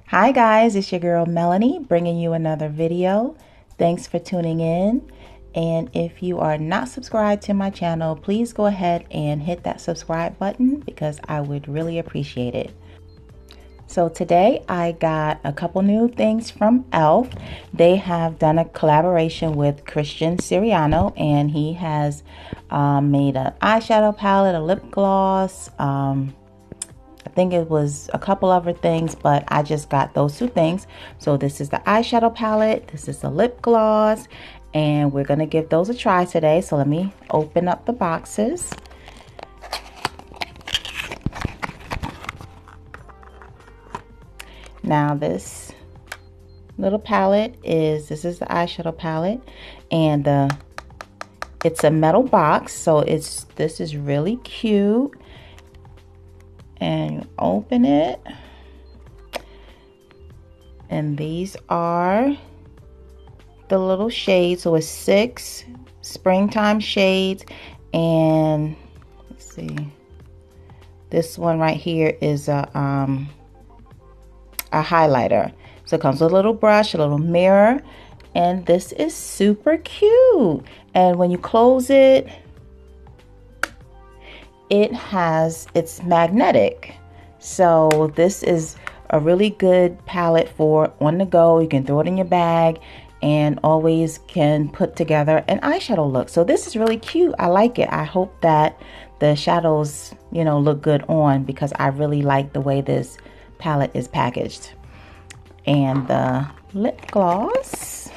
Hi guys, it's your girl Melanie bringing you another video. Thanks for tuning in. And if you are not subscribed to my channel, please go ahead and hit that subscribe button because I would really appreciate it. So today I got a couple new things from e.l.f. They have done a collaboration with Christian Siriano, and he has made an eyeshadow palette, a lip gloss, I think it was a couple other things, but I just got those two things. So this is the eyeshadow palette, this is the lip gloss, and we're gonna give those a try today. So let me open up the boxes. Now this little palette this is the eyeshadow palette, and it's a metal box, so this is really cute. And you open it, and these are the little shades. So it's 6 springtime shades, and let's see, this one right here is a highlighter. So it comes with a little brush, a little mirror, and this is super cute. And when you close it, it's magnetic. So this is a really good palette for on the go. You can throw it in your bag and always can put together an eyeshadow look. So this is really cute. I like it. I hope that the shadows, you know, look good on, because I really like the way this palette is packaged. And the lip gloss.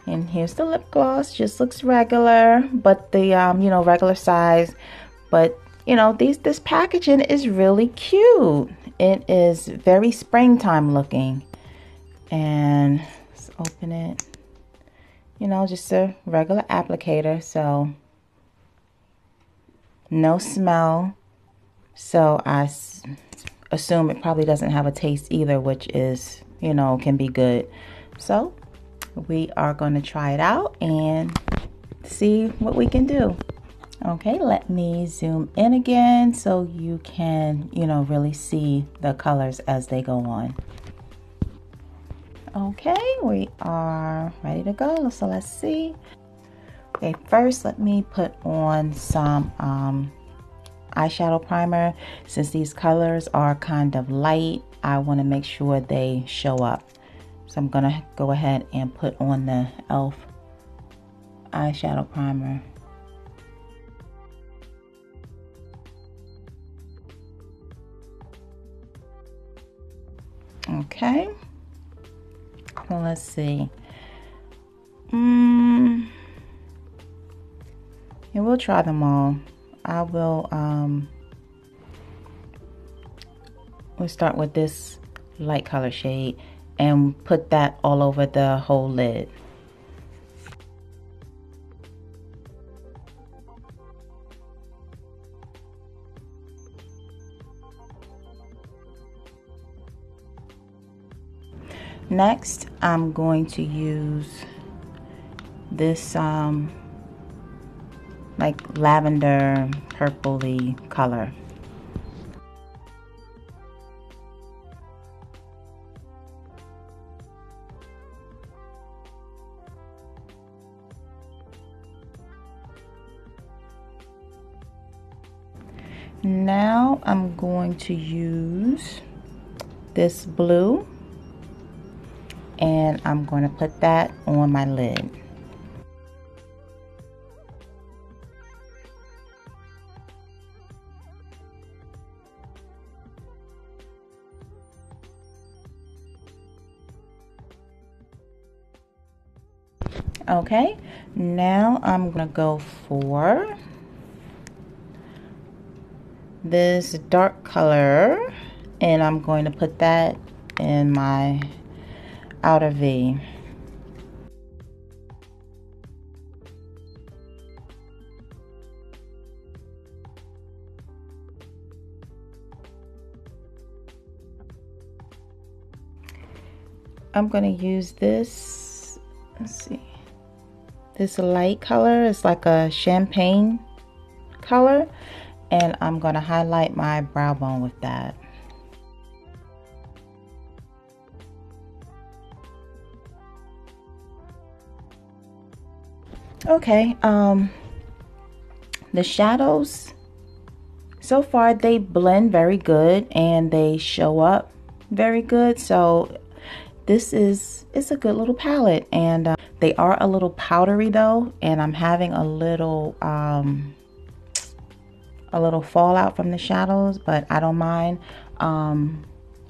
And here's the lip gloss. Just looks regular, but the you know, regular size. But you know, this packaging is really cute. It is very springtime looking. And let's open it. You know, just a regular applicator, so no smell. So I assume it probably doesn't have a taste either, which is, you know, can be good. So we are going to try it out and see what we can do. Okay, let me zoom in again so you can, you know, really see the colors as they go on. Okay, we are ready to go. So let's see. Okay, first let me put on some eyeshadow primer. Since these colors are kind of light, I want to make sure they show up. So I'm gonna go ahead and put on the e.l.f. eyeshadow primer. Okay. Well, let's see. And we'll try them all. I will we'll start with this light color shade and put that all over the whole lid. Next, I'm going to use this like lavender purpley color. Now I'm going to use this blue, and I'm going to put that on my lid. Okay, now I'm going to go for this dark color, and I'm going to put that in my outer V. I'm going to use this, let's see, this light color. It's like a champagne color, and I'm going to highlight my brow bone with that. Okay, the shadows, so far they blend very good and they show up very good. So this is, it's a good little palette, and they are a little powdery though, and I'm having a little fallout from the shadows, but I don't mind.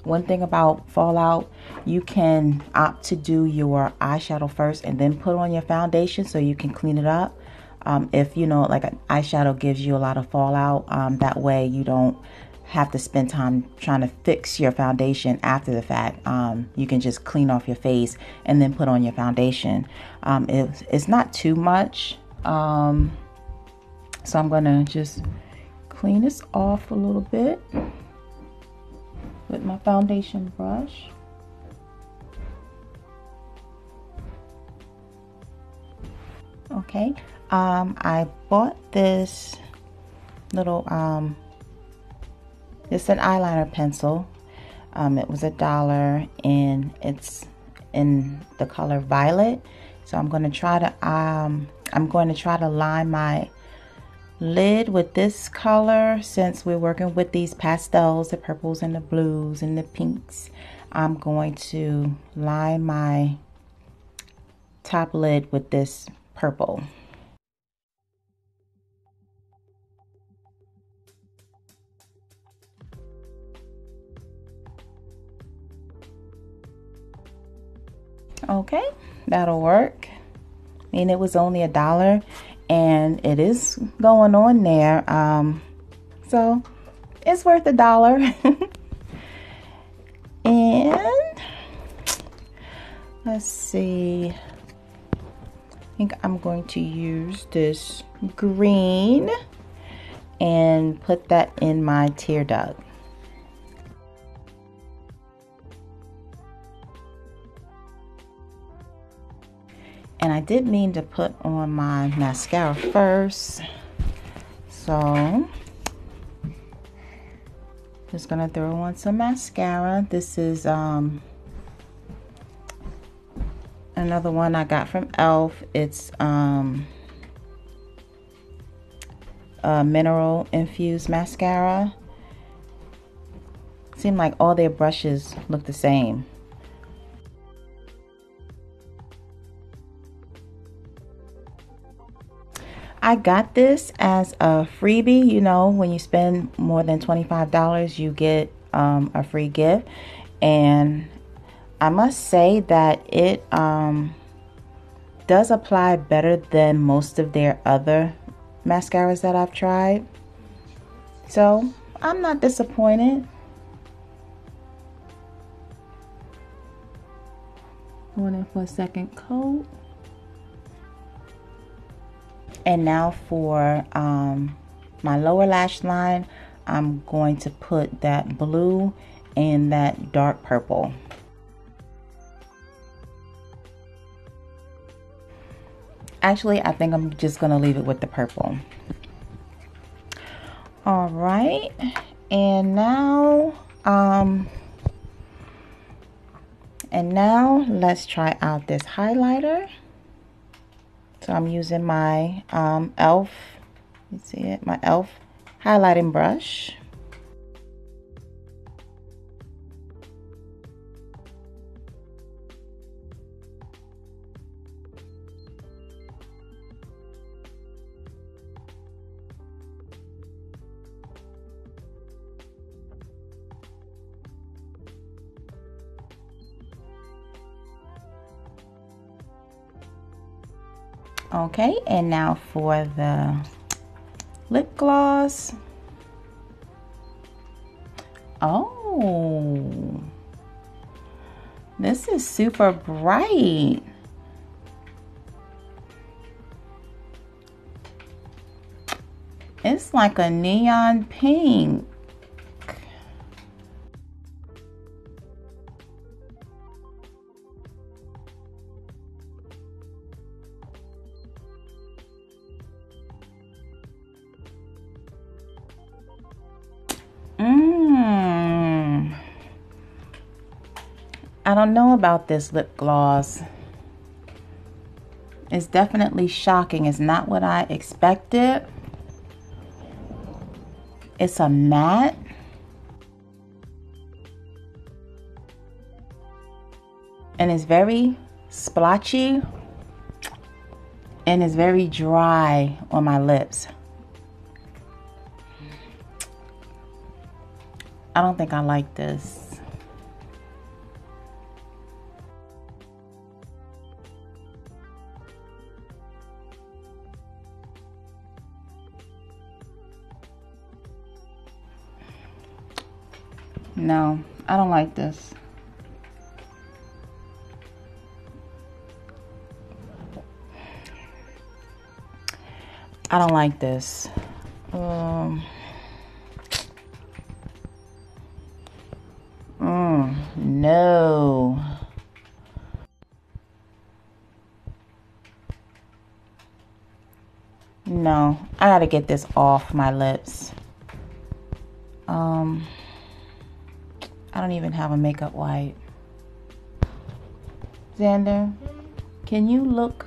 One thing about fallout, you can opt to do your eyeshadow first and then put on your foundation so you can clean it up. If you know, like an eyeshadow gives you a lot of fallout, that way you don't have to spend time trying to fix your foundation after the fact. You can just clean off your face and then put on your foundation. It's not too much, so I'm gonna just clean this off a little bit with my foundation brush. Okay, I bought this little it's an eyeliner pencil. It was $1 and it's in the color violet. So I'm going to try to line my lid with this color. Since we're working with these pastels, the purples and the blues and the pinks, I'm going to line my top lid with this purple. Okay, that'll work. I mean, it was only $1 and it is going on there, so it's worth $1. And let's see, I think I'm going to use this green and put that in my tear duct. And I did mean to put on my mascara first, so just gonna throw on some mascara. This is another one I got from e.l.f. It's a mineral infused mascara. Seemed like all their brushes look the same. I got this as a freebie. You know, when you spend more than $25, you get a free gift. And I must say that it does apply better than most of their other mascaras that I've tried. So I'm not disappointed. Going in for a second coat. And now for my lower lash line, I'm going to put that blue and that dark purple. Actually, I think I'm just gonna leave it with the purple. All right, and now let's try out this highlighter. So I'm using my e.l.f. You see it, my e.l.f. highlighting brush. Okay, and now for the lip gloss. Oh, this is super bright. It's like a neon pink. I don't know about this lip gloss. It's definitely shocking. It's not what I expected. It's a matte. And it's very splotchy. And it's very dry on my lips. I don't think I like this. No, I don't like this. I don't like this. No. No, I gotta get this off my lips. I don't even have a makeup wipe. Xander, can you look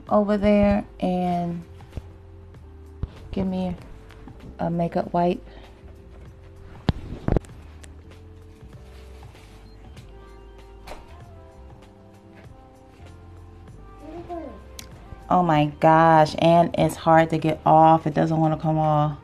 over there and give me a makeup wipe? Oh my gosh, and it's hard to get off. It doesn't want to come off.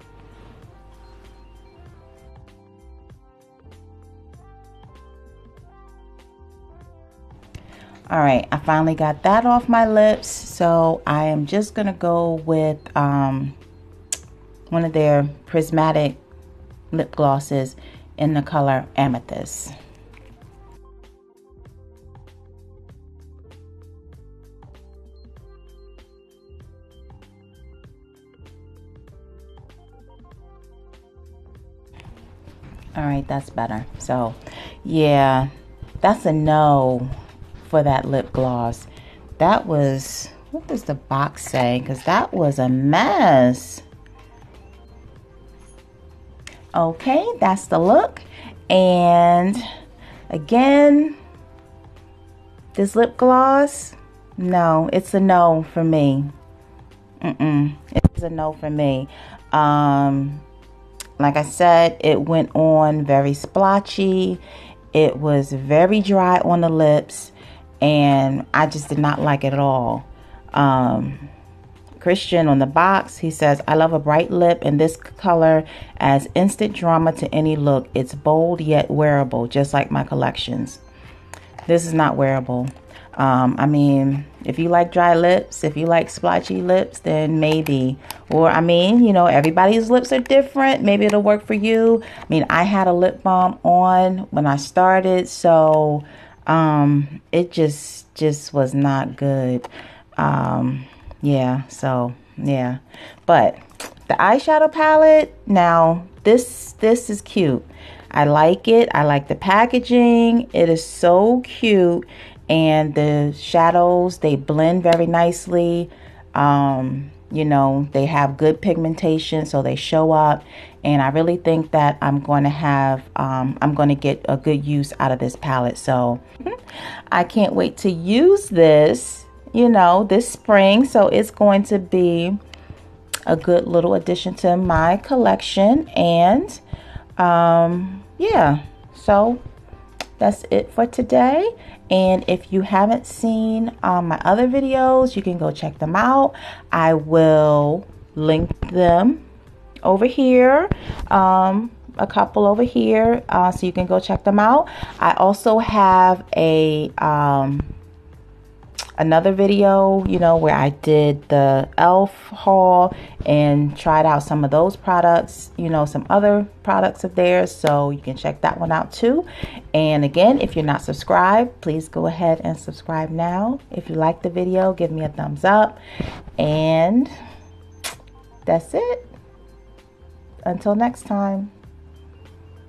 All right, I finally got that off my lips. So I am just gonna go with one of their Prismatic lip glosses in the color Amethyst. All right, that's better. So yeah, that's a no for that lip gloss. That was, what does the box say? Because that was a mess. Okay, that's the look. And again, this lip gloss, no, it's a no for me. It's a no for me. Like I said, it went on very splotchy. It was very dry on the lips, and I just did not like it at all. Christian on the box, he says, I love a bright lip, and this color adds instant drama to any look. It's bold yet wearable, just like my collections. This is not wearable. I mean, if you like dry lips, if you like splotchy lips, then maybe. Or, I mean, you know, everybody's lips are different. Maybe it'll work for you. I mean, I had a lip balm on when I started, so it just was not good. Yeah, so, yeah. But the eyeshadow palette, now, this is cute. I like it. I like the packaging. It is so cute. And the shadows, they blend very nicely. You know, they have good pigmentation, so they show up. And I really think that I'm going to have, I'm going to get a good use out of this palette. So I can't wait to use this, you know, this spring. So it's going to be a good little addition to my collection. And yeah, so that's it for today. And if you haven't seen my other videos, you can go check them out. I will link them over here, a couple over here, so you can go check them out. I also have a another video, you know, where I did the e.l.f. haul and tried out some of those products, you know, some other products of theirs, so you can check that one out too. And again, if you're not subscribed, please go ahead and subscribe now. If you like the video, give me a thumbs up. And that's it. Until next time.